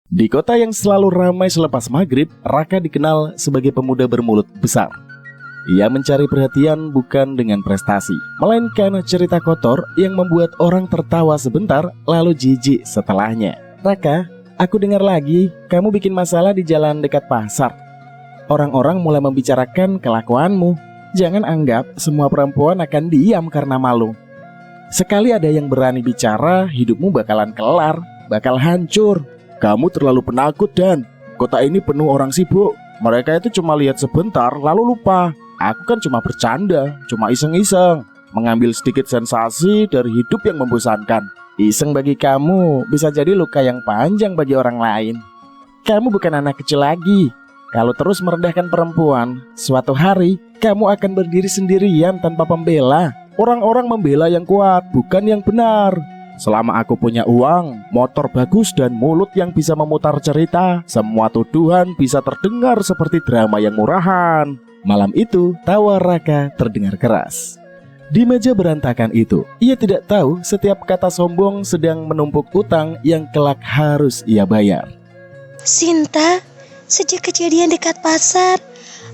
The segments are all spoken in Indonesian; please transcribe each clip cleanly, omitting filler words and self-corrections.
Di kota yang selalu ramai selepas maghrib, Raka dikenal sebagai pemuda bermulut besar. Ia mencari perhatian bukan dengan prestasi, melainkan cerita kotor yang membuat orang tertawa sebentar lalu jijik setelahnya. Raka, aku dengar lagi kamu bikin masalah di jalan dekat pasar. Orang-orang mulai membicarakan kelakuanmu. Jangan anggap semua perempuan akan diam karena malu. Sekali ada yang berani bicara, hidupmu bakalan kelar, bakal hancur. Kamu terlalu penakut Dan. Kota ini penuh orang sibuk. Mereka itu cuma lihat sebentar lalu lupa. Aku kan cuma bercanda, cuma iseng-iseng, mengambil sedikit sensasi dari hidup yang membosankan. Iseng bagi kamu bisa jadi luka yang panjang bagi orang lain. Kamu bukan anak kecil lagi. Kalau terus merendahkan perempuan, suatu hari kamu akan berdiri sendirian tanpa pembela. Orang-orang membela yang kuat, bukan yang benar. Selama aku punya uang, motor bagus dan mulut yang bisa memutar cerita, semua tuduhan bisa terdengar seperti drama yang murahan. Malam itu, tawa Raka terdengar keras. Di meja berantakan itu, ia tidak tahu setiap kata sombong sedang menumpuk utang yang kelak harus ia bayar. Sinta, sejak kejadian dekat pasar,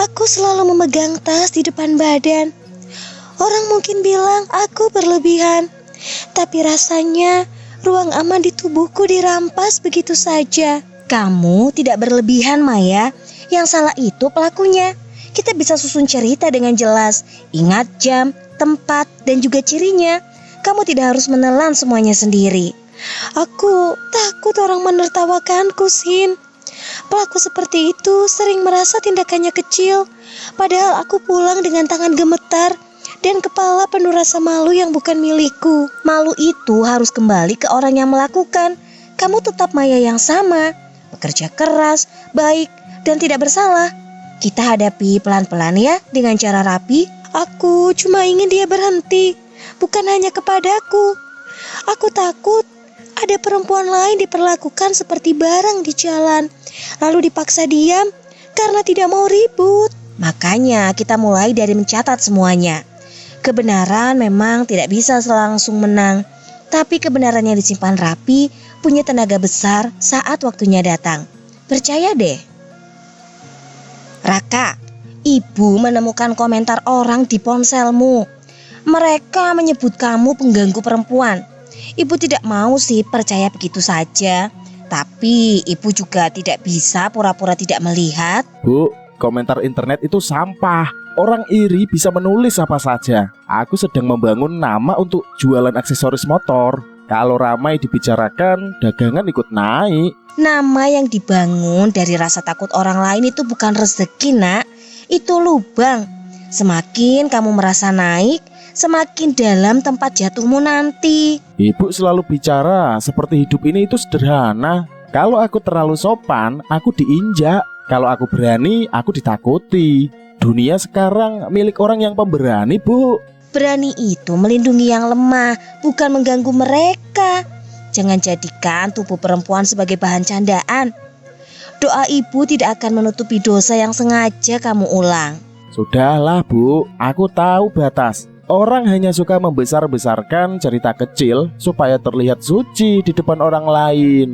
aku selalu memegang tas di depan badan. Orang mungkin bilang aku berlebihan, tapi rasanya ruang aman di tubuhku dirampas begitu saja. Kamu tidak berlebihan, Maya. Yang salah itu pelakunya. Kita bisa susun cerita dengan jelas. Ingat jam, tempat, dan juga cirinya. Kamu tidak harus menelan semuanya sendiri. Aku takut orang menertawakanku, Sin. Pelaku seperti itu sering merasa tindakannya kecil. Padahal aku pulang dengan tangan gemetar dan kepala penuh rasa malu yang bukan milikku. Malu itu harus kembali ke orang yang melakukan. Kamu tetap Maya yang sama, bekerja keras, baik, dan tidak bersalah. Kita hadapi pelan-pelan ya, dengan cara rapi. Aku cuma ingin dia berhenti, bukan hanya kepadaku. Aku takut ada perempuan lain diperlakukan seperti barang di jalan, lalu dipaksa diam karena tidak mau ribut. Makanya kita mulai dari mencatat semuanya. Kebenaran memang tidak bisa langsung menang, tapi kebenaran yang disimpan rapi punya tenaga besar saat waktunya datang. Percaya deh. Raka, ibu menemukan komentar orang di ponselmu. Mereka menyebut kamu pengganggu perempuan. Ibu tidak mau sih percaya begitu saja, tapi ibu juga tidak bisa pura-pura tidak melihat. Bu, komentar internet itu sampah. Orang iri bisa menulis apa saja. Aku sedang membangun nama untuk jualan aksesoris motor. Kalau ramai dibicarakan, dagangan ikut naik. Nama yang dibangun dari rasa takut orang lain itu bukan rezeki, Nak. Itu lubang. Semakin kamu merasa naik, semakin dalam tempat jatuhmu nanti. Ibu selalu bicara seperti hidup ini itu sederhana. Kalau aku terlalu sopan, aku diinjak. Kalau aku berani, aku ditakuti. Dunia sekarang milik orang yang pemberani, Bu. Berani itu melindungi yang lemah, bukan mengganggu mereka. Jangan jadikan tubuh perempuan sebagai bahan candaan. Doa ibu tidak akan menutupi dosa yang sengaja kamu ulang. Sudahlah, Bu. Aku tahu batas. Orang hanya suka membesar-besarkan cerita kecil supaya terlihat suci di depan orang lain.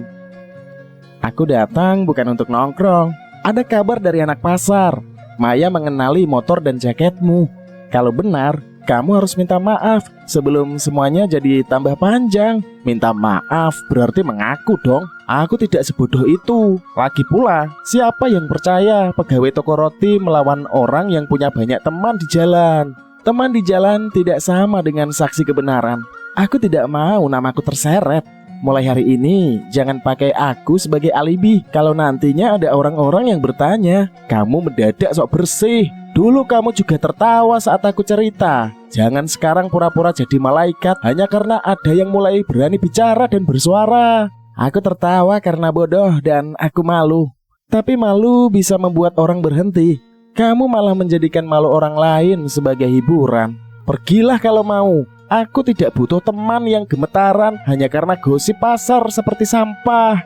Aku datang bukan untuk nongkrong. Ada kabar dari anak pasar. Maya mengenali motor dan jaketmu. Kalau benar, kamu harus minta maaf sebelum semuanya jadi tambah panjang. Minta maaf berarti mengaku dong. Aku tidak sebodoh itu. Lagi pula, siapa yang percaya pegawai toko roti melawan orang yang punya banyak teman di jalan? Teman di jalan tidak sama dengan saksi kebenaran. Aku tidak mau namaku terseret. Mulai hari ini, jangan pakai aku sebagai alibi. Kalau nantinya ada orang-orang yang bertanya, kamu mendadak sok bersih. Dulu kamu juga tertawa saat aku cerita. Jangan sekarang pura-pura jadi malaikat hanya karena ada yang mulai berani bicara dan bersuara. Aku tertawa karena bodoh dan aku malu. Tapi malu bisa membuat orang berhenti. Kamu malah menjadikan malu orang lain sebagai hiburan. Pergilah kalau mau. Aku tidak butuh teman yang gemetaran hanya karena gosip pasar seperti sampah.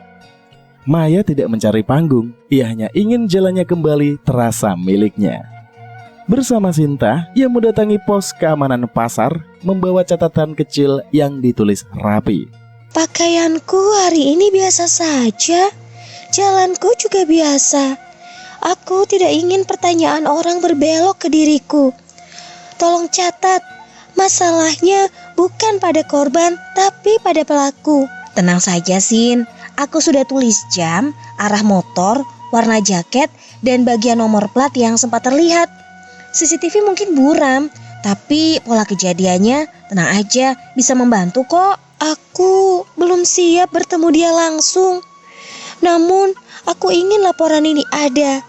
Maya tidak mencari panggung. Ia hanya ingin jalannya kembali terasa miliknya. Bersama Sinta, ia mendatangi pos keamanan pasar, membawa catatan kecil yang ditulis rapi. Pakaianku hari ini biasa saja. Jalanku juga biasa. Aku tidak ingin pertanyaan orang berbelok ke diriku. Tolong catat, masalahnya bukan pada korban, tapi pada pelaku. Tenang saja, Sin. Aku sudah tulis jam, arah motor, warna jaket, dan bagian nomor plat yang sempat terlihat. CCTV mungkin buram, tapi pola kejadiannya tenang aja, bisa membantu kok. Aku belum siap bertemu dia langsung. Namun, aku ingin laporan ini ada.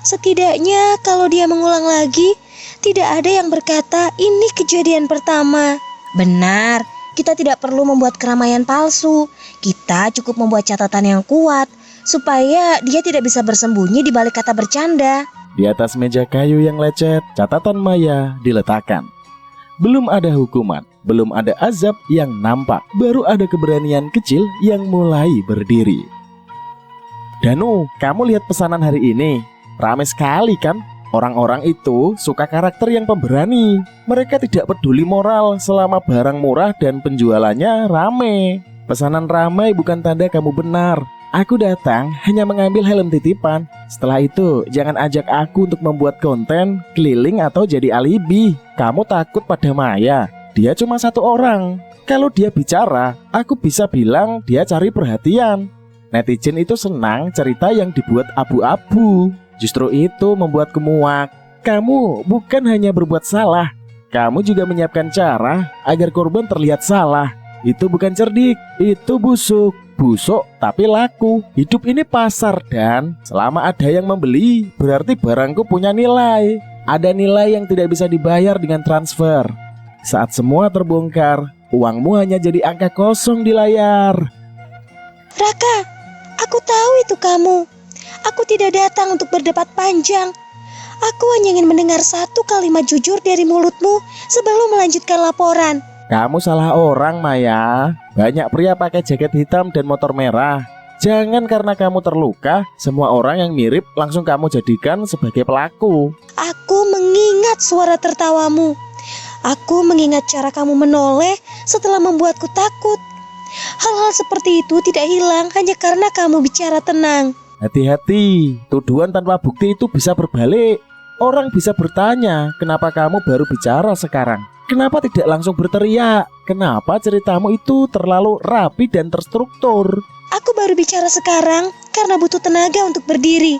Setidaknya kalau dia mengulang lagi, tidak ada yang berkata ini kejadian pertama. Benar, kita tidak perlu membuat keramaian palsu. Kita cukup membuat catatan yang kuat, supaya dia tidak bisa bersembunyi di balik kata bercanda. Di atas meja kayu yang lecet, catatan Maya diletakkan. Belum ada hukuman, belum ada azab yang nampak, baru ada keberanian kecil yang mulai berdiri. Danu, kamu lihat pesanan hari ini? Ramai sekali kan? Orang-orang itu suka karakter yang pemberani. Mereka tidak peduli moral selama barang murah dan penjualannya rame. Pesanan ramai bukan tanda kamu benar. Aku datang hanya mengambil helm titipan. Setelah itu, jangan ajak aku untuk membuat konten, keliling atau jadi alibi. Kamu takut pada Maya. Dia cuma satu orang. Kalau dia bicara, aku bisa bilang dia cari perhatian. Netizen itu senang cerita yang dibuat abu-abu. Justru itu membuatku muak. Kamu bukan hanya berbuat salah, kamu juga menyiapkan cara agar korban terlihat salah. Itu bukan cerdik, itu busuk. Busuk tapi laku. Hidup ini pasar dan selama ada yang membeli, berarti barangku punya nilai. Ada nilai yang tidak bisa dibayar dengan transfer. Saat semua terbongkar, uangmu hanya jadi angka kosong di layar. Raka, aku tahu itu kamu. Aku tidak datang untuk berdebat panjang. Aku hanya ingin mendengar satu kalimat jujur dari mulutmu sebelum melanjutkan laporan. Kamu salah orang, Maya. Banyak pria pakai jaket hitam dan motor merah. Jangan karena kamu terluka, semua orang yang mirip langsung kamu jadikan sebagai pelaku. Aku mengingat suara tertawamu. Aku mengingat cara kamu menoleh setelah membuatku takut. Hal-hal seperti itu tidak hilang hanya karena kamu bicara tenang. Hati-hati, tuduhan tanpa bukti itu bisa berbalik. Orang bisa bertanya, kenapa kamu baru bicara sekarang? Kenapa tidak langsung berteriak? Kenapa ceritamu itu terlalu rapi dan terstruktur? Aku baru bicara sekarang karena butuh tenaga untuk berdiri.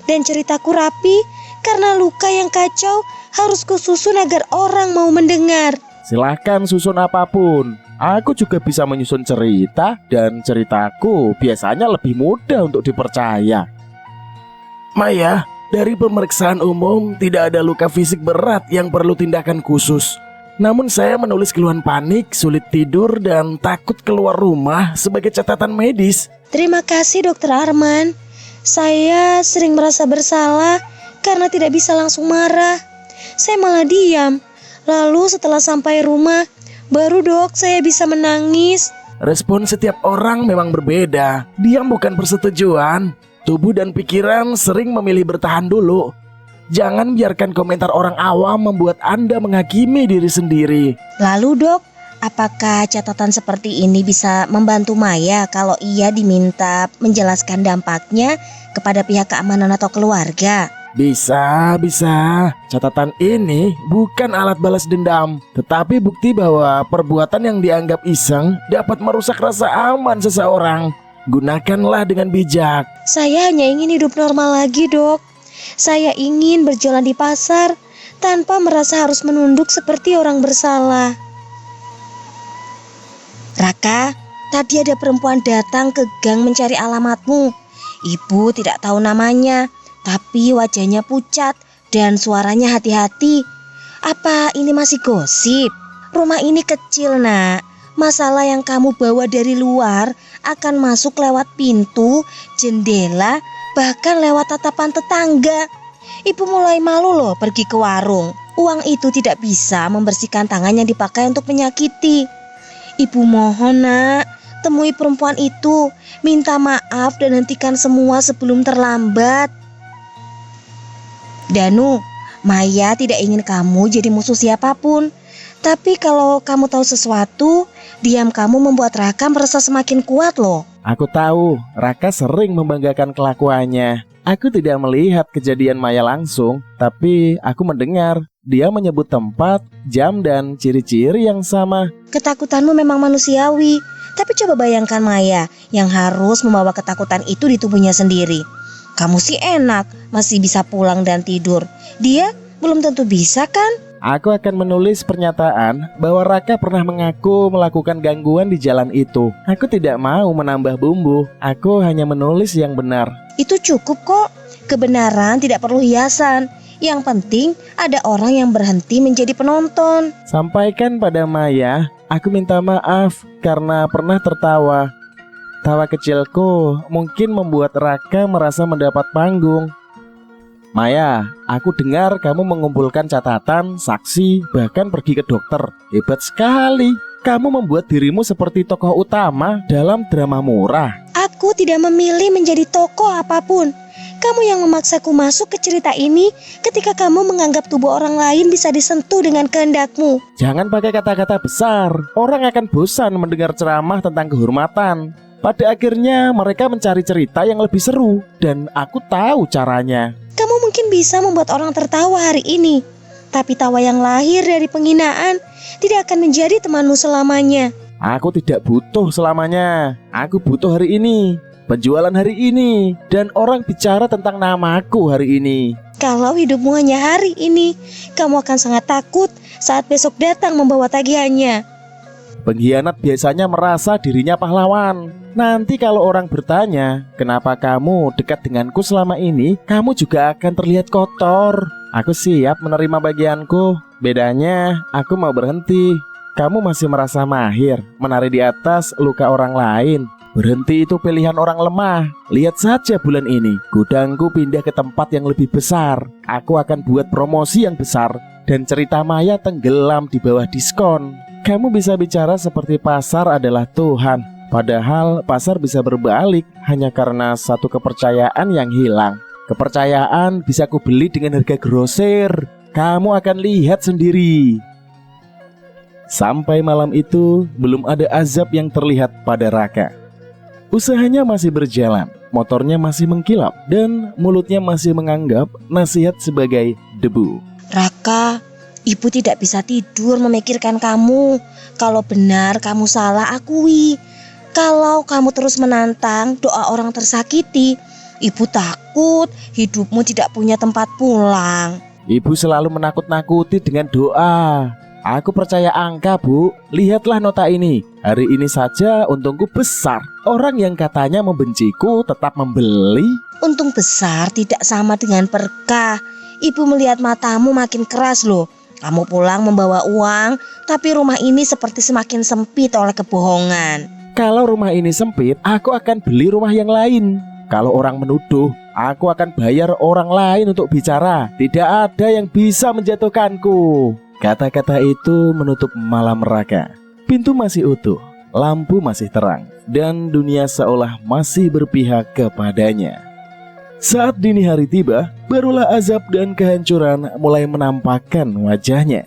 Dan ceritaku rapi karena luka yang kacau harus kususun agar orang mau mendengar. Silahkan susun apapun. Aku juga bisa menyusun cerita dan ceritaku biasanya lebih mudah untuk dipercaya. Maya, dari pemeriksaan umum tidak ada luka fisik berat yang perlu tindakan khusus. Namun saya menulis keluhan panik, sulit tidur, dan takut keluar rumah sebagai catatan medis. Terima kasih Dokter Arman. Saya sering merasa bersalah karena tidak bisa langsung marah. Saya malah diam. Lalu setelah sampai rumah, baru dok saya bisa menangis. Respon setiap orang memang berbeda. Diam bukan persetujuan. Tubuh dan pikiran sering memilih bertahan dulu. Jangan biarkan komentar orang awam membuat Anda menghakimi diri sendiri. Lalu dok, apakah catatan seperti ini bisa membantu Maya kalau ia diminta menjelaskan dampaknya kepada pihak keamanan atau keluarga? Bisa. Catatan ini bukan alat balas dendam, tetapi bukti bahwa perbuatan yang dianggap iseng dapat merusak rasa aman seseorang. Gunakanlah dengan bijak. Saya hanya ingin hidup normal lagi dok. Saya ingin berjalan di pasar tanpa merasa harus menunduk seperti orang bersalah. Raka, tadi ada perempuan datang ke gang mencari alamatmu. Ibu tidak tahu namanya, tapi wajahnya pucat dan suaranya hati-hati. Apa ini masih gosip? Rumah ini kecil, nak. Masalah yang kamu bawa dari luar akan masuk lewat pintu, jendela, bahkan lewat tatapan tetangga. Ibu mulai malu loh pergi ke warung. Uang itu tidak bisa membersihkan tangan yang dipakai untuk menyakiti. Ibu mohon nak, temui perempuan itu, minta maaf dan hentikan semua sebelum terlambat. Danu, Maya tidak ingin kamu jadi musuh siapapun. Tapi kalau kamu tahu sesuatu, diam kamu membuat Raka merasa semakin kuat loh. Aku tahu Raka sering membanggakan kelakuannya. Aku tidak melihat kejadian Maya langsung, tapi aku mendengar dia menyebut tempat, jam, dan ciri-ciri yang sama. Ketakutanmu memang manusiawi, tapi coba bayangkan Maya yang harus membawa ketakutan itu di tubuhnya sendiri. Kamu sih enak, masih bisa pulang dan tidur. Dia belum tentu bisa kan? Aku akan menulis pernyataan bahwa Raka pernah mengaku melakukan gangguan di jalan itu. Aku tidak mau menambah bumbu, aku hanya menulis yang benar. Itu cukup kok, kebenaran tidak perlu hiasan. Yang penting ada orang yang berhenti menjadi penonton. Sampaikan pada Maya, aku minta maaf karena pernah tertawa. Tawa kecilku mungkin membuat Raka merasa mendapat panggung. Maya, aku dengar kamu mengumpulkan catatan, saksi, bahkan pergi ke dokter. Hebat sekali. Kamu membuat dirimu seperti tokoh utama dalam drama murah. Aku tidak memilih menjadi tokoh apapun. Kamu yang memaksaku masuk ke cerita ini ketika kamu menganggap tubuh orang lain bisa disentuh dengan kehendakmu. Jangan pakai kata-kata besar. Orang akan bosan mendengar ceramah tentang kehormatan. Pada akhirnya mereka mencari cerita yang lebih seru, dan aku tahu caranya. Kamu mungkin bisa membuat orang tertawa hari ini, tapi tawa yang lahir dari penghinaan tidak akan menjadi temanmu selamanya. Aku tidak butuh selamanya. Aku butuh hari ini, penjualan hari ini, dan orang bicara tentang namaku hari ini. Kalau hidupmu hanya hari ini, kamu akan sangat takut saat besok datang membawa tagihannya. Pengkhianat biasanya merasa dirinya pahlawan. Nanti kalau orang bertanya, kenapa kamu dekat denganku selama ini, kamu juga akan terlihat kotor. Aku siap menerima bagianku. Bedanya, aku mau berhenti. Kamu masih merasa mahir menari di atas luka orang lain. Berhenti itu pilihan orang lemah. Lihat saja bulan ini, gudangku pindah ke tempat yang lebih besar. Aku akan buat promosi yang besar, dan cerita Maya tenggelam di bawah diskon. Kamu bisa bicara seperti pasar adalah Tuhan, padahal pasar bisa berbalik hanya karena satu kepercayaan yang hilang. Kepercayaan bisa kubeli dengan harga grosir. Kamu akan lihat sendiri. Sampai malam itu belum ada azab yang terlihat pada Raka. Usahanya masih berjalan, motornya masih mengkilap, dan mulutnya masih menganggap nasihat sebagai debu. Raka, ibu tidak bisa tidur memikirkan kamu. Kalau benar kamu salah, akui. Kalau kamu terus menantang doa orang tersakiti, ibu takut hidupmu tidak punya tempat pulang. Ibu selalu menakut-nakuti dengan doa. Aku percaya angka, Bu. Lihatlah nota ini. Hari ini saja untungku besar. Orang yang katanya membenciku tetap membeli. Untung besar tidak sama dengan berkah. Ibu melihat matamu makin keras loh. Kamu pulang membawa uang, tapi rumah ini seperti semakin sempit oleh kebohongan. Kalau rumah ini sempit, aku akan beli rumah yang lain. Kalau orang menuduh, aku akan bayar orang lain untuk bicara. Tidak ada yang bisa menjatuhkanku. Kata-kata itu menutup malam Raka. Pintu masih utuh, lampu masih terang, dan dunia seolah masih berpihak kepadanya. Saat dini hari tiba, barulah azab dan kehancuran mulai menampakkan wajahnya.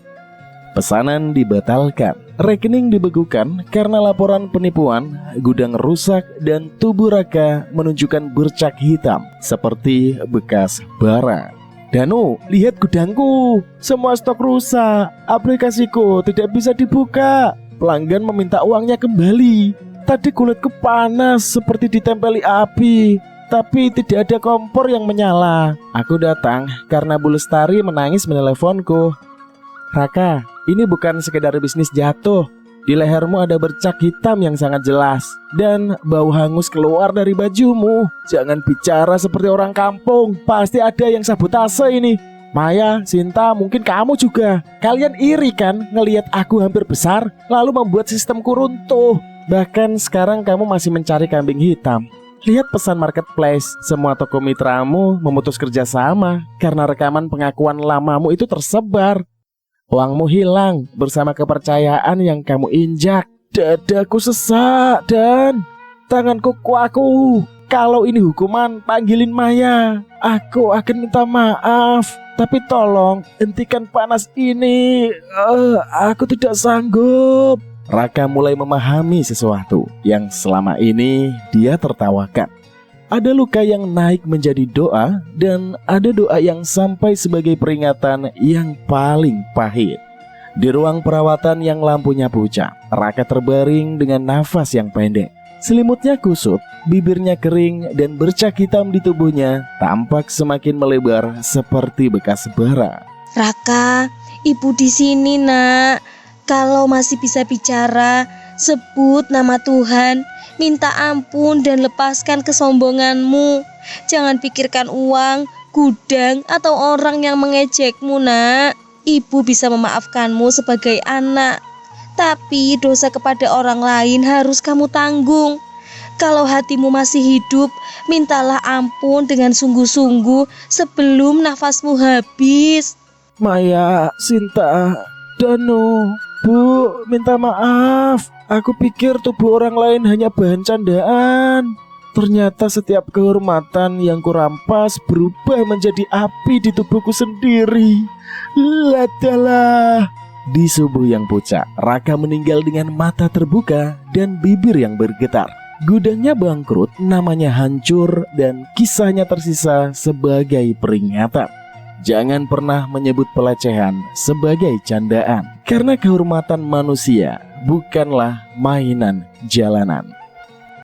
Pesanan dibatalkan, rekening dibekukan karena laporan penipuan, gudang rusak, dan tubuh Raka menunjukkan bercak hitam seperti bekas bara. Danu, lihat gudangku, semua stok rusak, aplikasiku tidak bisa dibuka, pelanggan meminta uangnya kembali. Tadi kulitku panas seperti ditempeli api, tapi tidak ada kompor yang menyala. Aku datang karena Bu Lestari menangis meneleponku. Raka, ini bukan sekedar bisnis jatuh. Di lehermu ada bercak hitam yang sangat jelas, dan bau hangus keluar dari bajumu. Jangan bicara seperti orang kampung, pasti ada yang sabotase ini. Maya, Sinta, mungkin kamu juga. Kalian iri kan ngelihat aku hampir besar, lalu membuat sistemku runtuh. Bahkan sekarang kamu masih mencari kambing hitam. Lihat pesan marketplace, semua toko mitramu memutus kerjasama karena rekaman pengakuan lamamu itu tersebar. Uangmu hilang bersama kepercayaan yang kamu injak. Dadaku sesak dan tanganku kuaku. Kalau ini hukuman, panggilin Maya. Aku akan minta maaf. Tapi tolong hentikan panas ini. Aku tidak sanggup. Raka mulai memahami sesuatu yang selama ini dia tertawakan. Ada luka yang naik menjadi doa, dan ada doa yang sampai sebagai peringatan yang paling pahit. Di ruang perawatan yang lampunya pucat, Raka terbaring dengan nafas yang pendek. Selimutnya kusut, bibirnya kering, dan bercak hitam di tubuhnya tampak semakin melebar seperti bekas bara. Raka, ibu di sini nak. Kalau masih bisa bicara, sebut nama Tuhan, minta ampun dan lepaskan kesombonganmu. Jangan pikirkan uang, gudang, atau orang yang mengejekmu nak. Ibu bisa memaafkanmu sebagai anak, tapi dosa kepada orang lain harus kamu tanggung. Kalau hatimu masih hidup, mintalah ampun dengan sungguh-sungguh sebelum nafasmu habis. Maya, Sinta, Danu, Bu, minta maaf. Aku pikir tubuh orang lain hanya bahan candaan. Ternyata setiap kehormatan yang kurampas berubah menjadi api di tubuhku sendiri. Ladalah. Di subuh yang pucat, Raka meninggal dengan mata terbuka dan bibir yang bergetar. Gudangnya bangkrut, namanya hancur, dan kisahnya tersisa sebagai peringatan. Jangan pernah menyebut pelecehan sebagai candaan, karena kehormatan manusia bukanlah mainan jalanan.